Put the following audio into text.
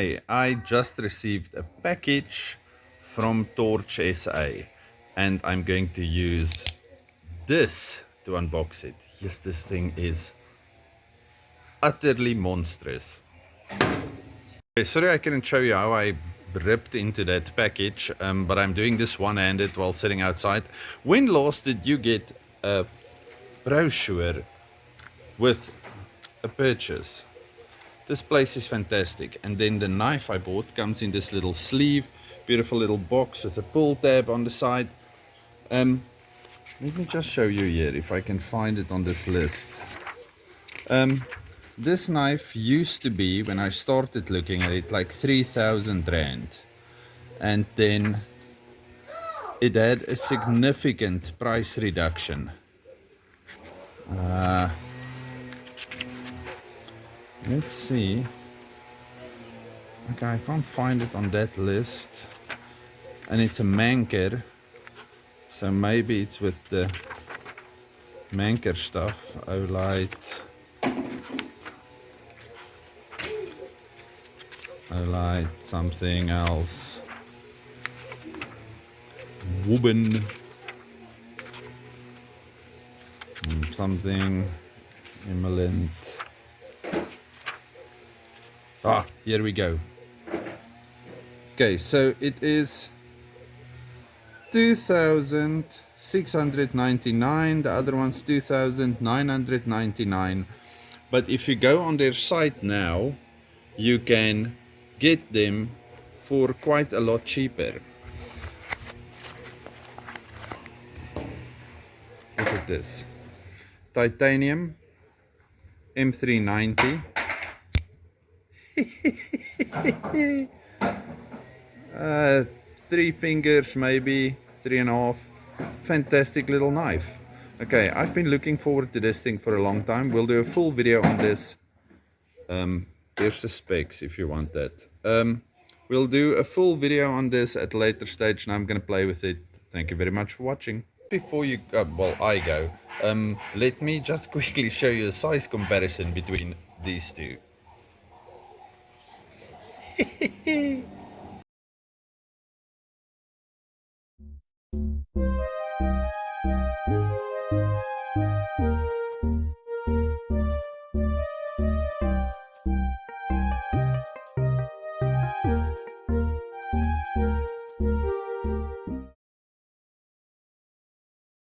Okay, I just received a package from TorchSA and I'm going to use this to unbox it. Yes, this thing is utterly monstrous. Okay, sorry I couldn't show you how I ripped into that package, but I'm doing this one-handed while sitting outside. When last did you get a brochure with a purchase? This place is fantastic. And then the knife I bought comes in this little sleeve, beautiful little box with a pull tab on the side. Let me just show you here if I can find it on this list. This knife used to be, when I started looking at it, like 3,000 rand, and then it had a significant price reduction. Let's see. Okay, I can't find it on that list, and it's a Manker, so maybe it's with the Manker stuff. Olight something else. Woben. Something. Emerald. Ah, here we go. Okay, so it is 2,699. The other one's 2,999. But if you go on their site now, you can get them for quite a lot cheaper. Look at this. Titanium M390. 3 fingers, maybe 3.5. Fantastic little knife. Okay, I've been looking forward to this thing for a long time. We'll do a full video on this. There's the specs if you want that. We'll do a full video on this at a later stage, and I'm going to play with it. Thank you very much for watching. Before you go, let me just quickly show you a size comparison between these two.